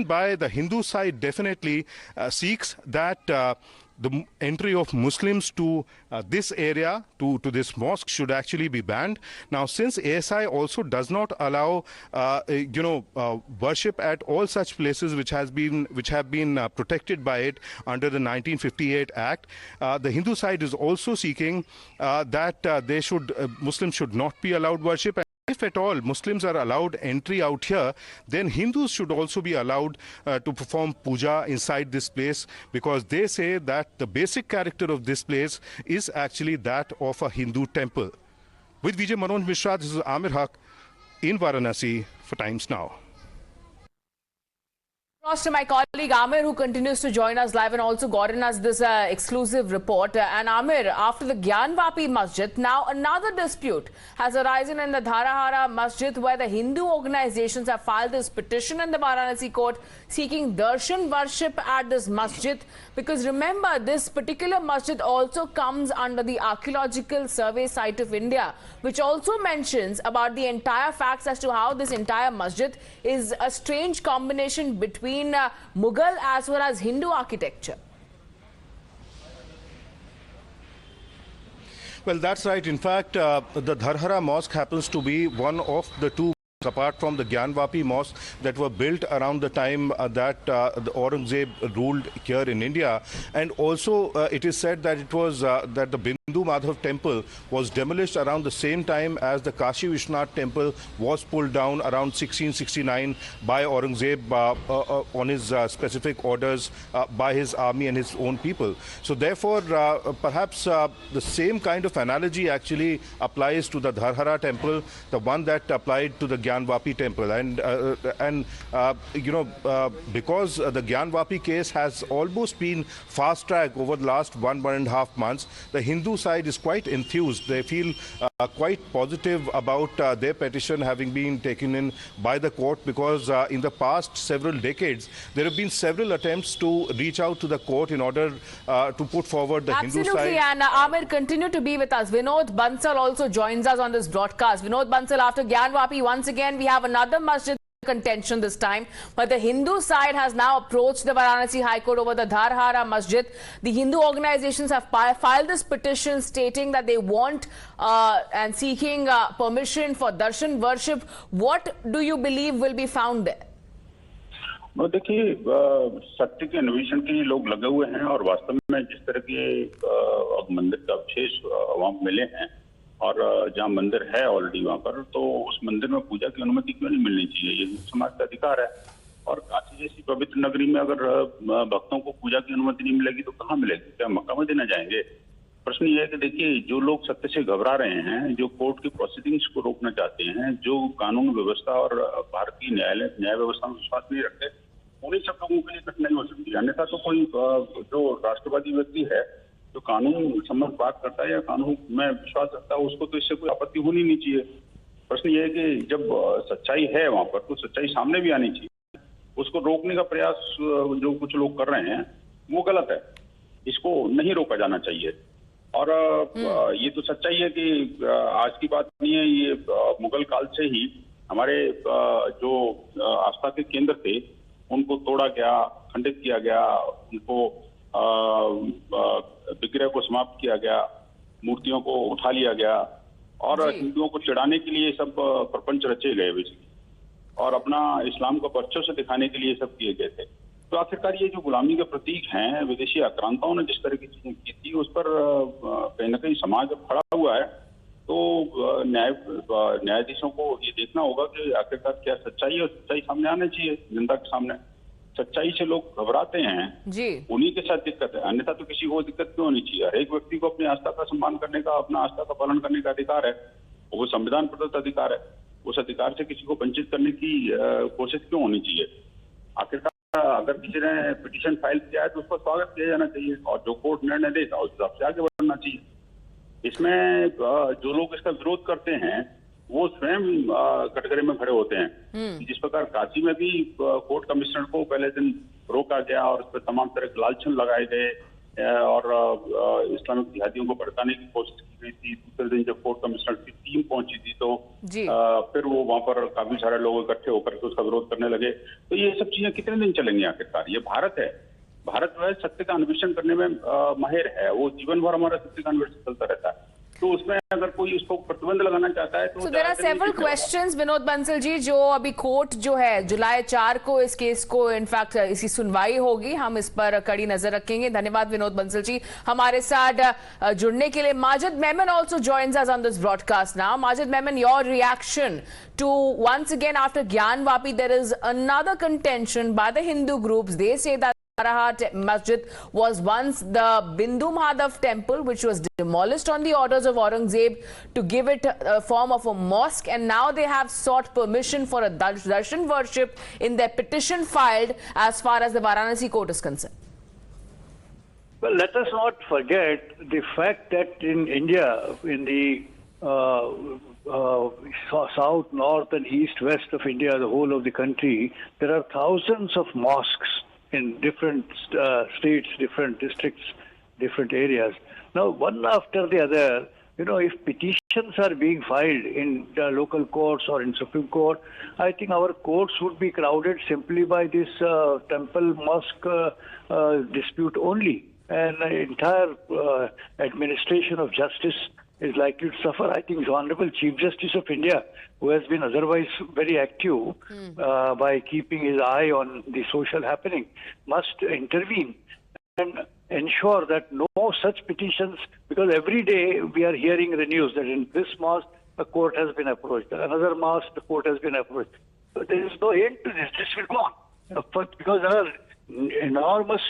by the Hindu side definitely seeks that the entry of Muslims to this area, to this mosque, should actually be banned. Now, since ASI also does not allow, worship at all such places which have been protected by it under the 1958 Act, the Hindu side is also seeking that Muslims should not be allowed worship. If at all Muslims are allowed entry out here, then Hindus should also be allowed to perform puja inside this place, because they say that the basic character of this place is actually that of a Hindu temple. With Vijay Manoj Mishra, this is Amir Haq in Varanasi for Times Now. To my colleague Amir, who continues to join us live and also gotten us this exclusive report. And Amir, after the Gyanvapi Masjid, now another dispute has arisen in the Dharhara Masjid, where the Hindu organizations have filed this petition in the Varanasi court seeking darshan worship at this masjid. Because remember, this particular masjid also comes under the Archaeological Survey Site of India, which also mentions about the entire facts as to how this entire masjid is a strange combination between Mughal as well as Hindu architecture. Well, that's right. In fact, the Dharhara Mosque happens to be one of the two, apart from the Gyanvapi Mosque, that were built around the time that the Aurangzeb ruled here in India. And also it is said that it was that the Bindu Madhav temple was demolished around the same time as the Kashi Vishwanath temple was pulled down around 1669 by Aurangzeb on his specific orders by his army and his own people. So therefore, perhaps the same kind of analogy actually applies to the Dharhara temple, the one that applied to the Gyanvapi temple. Because the Gyanvapi case has almost been fast-tracked over the last 1.5 months, the Hindu side is quite enthused. They feel quite positive about their petition having been taken in by the court, because in the past several decades, there have been several attempts to reach out to the court in order to put forward the Hindu side. Absolutely, and Amir, continue to be with us. Vinod Bansal also joins us on this broadcast. Vinod Bansal, after Gyanvapi, once again we have another masjid contention this time, but the Hindu side has now approached the Varanasi High Court over the Dharhara Masjid. The Hindu organizations have filed this petition stating that they want and seeking permission for darshan worship. What do you believe will be found there? देखिए, सत्य के अन्वेषण के लिए लोग लगे हुए हैं और वास्तव में जिस तरह के मंदिर का अवशेष वहां मिले हैं और जहां मंदिर है ऑलरेडी वहां पर, तो उस मंदिर में पूजा की अनुमति क्यों नहीं मिलनी चाहिए? ये समाज का अधिकार है। और काशी जैसी पवित्र नगरी में अगर भक्तों को पूजा की अनुमति नहीं मिलेगी तो कहाँ मिलेगी? क्या मक्का मदीना जाएंगे? प्रश्न ये है कि देखिए, जो लोग सत्य से घबरा रहे हैं, जो कोर्ट की प्रोसीडिंग्स को रोकना चाहते हैं, जो कानून व्यवस्था और भारतीय न्याय व्यवस्था में विश्वास नहीं रखते, उन्हीं सब लोगों के लिए कठिनाई हो सकती है। अन्यथा तो कोई जो राष्ट्रवादी व्यक्ति है, जो कानून संबंध बात करता है या कानून में विश्वास रखता है, उसको तो इससे कोई आपत्ति होनी नहीं चाहिए। प्रश्न ये है कि जब सच्चाई है वहां पर, तो सच्चाई सामने भी आनी चाहिए। उसको रोकने का प्रयास जो कुछ लोग कर रहे हैं वो गलत है, इसको नहीं रोका जाना चाहिए। और ये तो सच्चाई है कि आज की बात नहीं है, ये मुगल काल से ही हमारे जो आस्था के केंद्र थे उनको तोड़ा गया, खंडित किया गया, उनको विग्रह को समाप्त किया गया, मूर्तियों को उठा लिया गया और हिंदुओं को चिढ़ाने के लिए सब प्रपंच रचे गए बेसिकली, और अपना इस्लाम को परचों से दिखाने के लिए सब किए गए थे। तो आखिरकार ये जो गुलामी के प्रतीक हैं, विदेशी आक्रांताओं ने जिस तरह की चीजें की थी, उस पर कहीं ना कहीं समाज अब खड़ा हुआ है। तो न्यायाधीशों को ये देखना होगा कि आखिरकार क्या सच्चाई है, और सच्चाई सामने आनी चाहिए जनता के सामने। सच्चाई से लोग घबराते हैं जी, उन्हीं के साथ दिक्कत है, अन्यथा तो किसी को दिक्कत क्यों होनी चाहिए? हर एक व्यक्ति को अपनी आस्था का सम्मान करने का, अपना आस्था का पालन करने का अधिकार है, वो संविधान प्रदत्त अधिकार है। उस अधिकार से किसी को वंचित करने की कोशिश क्यों होनी चाहिए? आखिरकार अगर किसी ने पिटीशन फाइल किया है तो उसका स्वागत किया जाना चाहिए, और जो कोर्ट निर्णय देगा उस हिसाब से आगे बढ़ना चाहिए। इसमें जो लोग इसका विरोध करते हैं वो स्वयं कटघरे में खड़े होते हैं। जिस प्रकार काशी में भी कोर्ट कमिश्नर को पहले दिन रोका गया और उस पर तमाम तरह के लालछन लगाए गए और इस्लामिक जिहादियों को भड़काने की कोशिश की गई थी। दूसरे दिन जब कोर्ट कमिश्नर की टीम पहुंची थी तो जी। फिर वो वहां पर काफी सारे लोग इकट्ठे होकर के उसका विरोध करने लगे। तो ये सब चीजें कितने दिन चलेंगी आखिरकार? ये भारत है, भारत जो है सत्य का अन्वेषण करने में माहिर है, वो जीवन भर हमारा सत्य का अन्वेषण चलता रहता है। तो उसमें अगर कोई उसको प्रतिबंध लगाना चाहता है तो So there are several questions, Vinod Bansal ji, जो अभी कोर्ट जो है जुलाई 4 को इस केस को इनफैक्ट इसी सुनवाई होगी, हम इस पर कड़ी नजर रखेंगे। धन्यवाद विनोद बंसल जी हमारे साथ जुड़ने के लिए। Majid Memon also joins us on this broadcast now. Majid Memon, your reaction to once again after Gyanvapi there is another contention by the Hindu groups. They say that Dharhara Masjid was once the Bindu Madhav temple, which was demolished on the orders of Aurangzeb to give it a form of a mosque, and now they have sought permission for a darshan worship in their petition filed as far as the Varanasi court is concerned. Well, let us not forget the fact that in India, in the south, north and east, west of India, the whole of the country, there are thousands of mosques in different states, different districts, different areas. Now, one after the other, if petitions are being filed in the local courts or in Supreme Court, I think our courts would be crowded simply by this temple mosque dispute only. And the entire administration of justice is likely to suffer. I think the Honorable Chief Justice of India, who has been otherwise very active by keeping his eye on the social happening, must intervene and ensure that no such petitions, because every day we are hearing the news that in this mosque the court has been approached, another mosque the court has been approached. But there is no end to this. This will go on. Because there are enormous,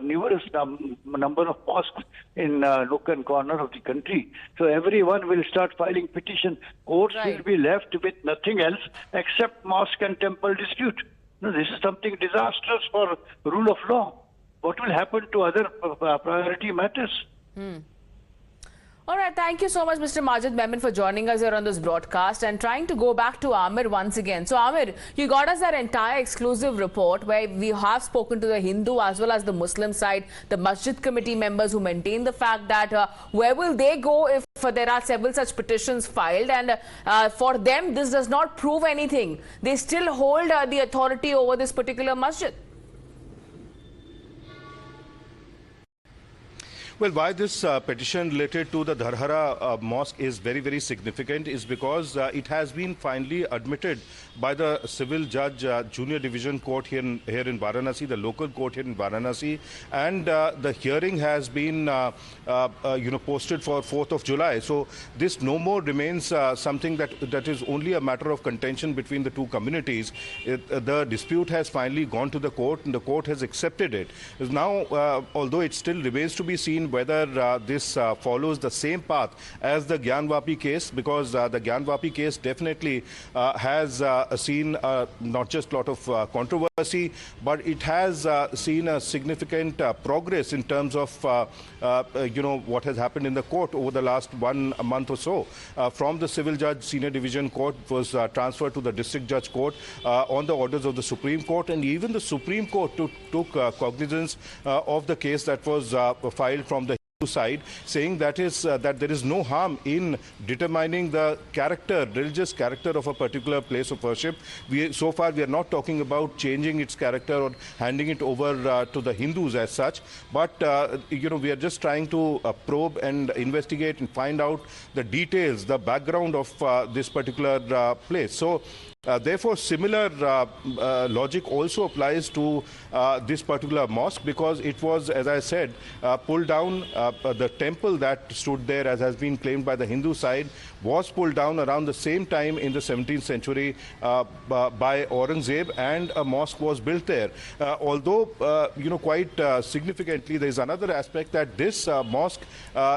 numerous number of mosques in nook and corner of the country. So everyone will start filing petition. Courts will be left with nothing else except mosque and temple dispute. No, this is something disastrous for rule of law. What will happen to other priority matters? All right, thank you so much, Mr. Majid Memon, for joining us here on this broadcast and trying to go back to Amir once again. So, Amir, you got us that entire exclusive report where we have spoken to the Hindu as well as the Muslim side, the Masjid committee members who maintain the fact that where will they go if there are several such petitions filed, and for them this does not prove anything. They still hold the authority over this particular masjid. Well, why this petition related to the Dharhara mosque is very, very significant is because it has been finally admitted by the civil judge junior division court here in Varanasi, the local court here in Varanasi, and the hearing has been posted for 4th of July. So this no more remains something that is only a matter of contention between the two communities. The dispute has finally gone to the court, and the court has accepted it. Now, although it still remains to be seen whether this follows the same path as the Gyanvapi case, because the Gyanvapi case definitely has seen not just a lot of controversy, but it has seen a significant progress in terms of what has happened in the court over the last 1 month or so. From the civil judge senior division court was transferred to the district judge court on the orders of the Supreme Court, and even the Supreme Court took cognizance of the case that was filed from the side, saying that there is no harm in determining the religious character of a particular place of worship. So far we are not talking about changing its character or handing it over to the Hindus as such, but we are just trying to probe and investigate and find out the details, the background of this particular place. So therefore, similar logic also applies to this particular mosque, because it was, as I said, pulled down. The temple that stood there, as has been claimed by the Hindu side, was pulled down around the same time in the 17th century by Aurangzeb, and a mosque was built there. Although, quite significantly, there is another aspect that this mosque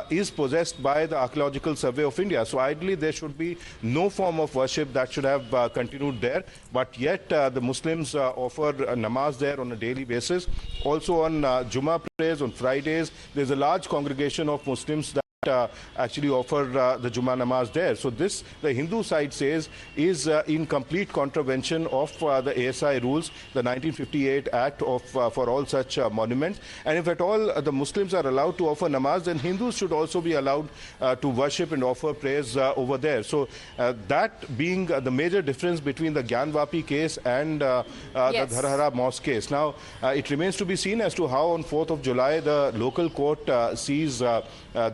is possessed by the Archaeological Survey of India. So ideally, there should be no form of worship that should have continued there. But yet, the Muslims offer namaz there on a daily basis. Also on Jummah prayers on Fridays, there's a large congregation of Muslims that actually offer the Juma namaz there. So this, the Hindu side says, is in complete contravention of the ASI rules, the 1958 Act of for all such monuments. And if at all the Muslims are allowed to offer namaz, then Hindus should also be allowed to worship and offer prayers over there. So that being the major difference between the Gyanvapi case and the Dharhara Mosque case. Now, it remains to be seen as to how on 4th of July the local court sees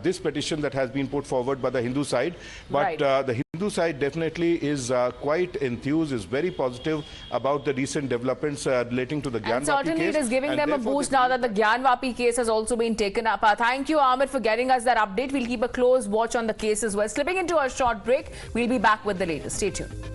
this petition that has been put forward by the Hindu side. But the Hindu side definitely is quite enthused, is very positive about the recent developments relating to the Gyanvapi case. And certainly it is giving them a boost now that the Gyanvapi case has also been taken up. Thank you, Amir, for getting us that update. We'll keep a close watch on the case as well. Slipping into a short break, we'll be back with the latest. Stay tuned.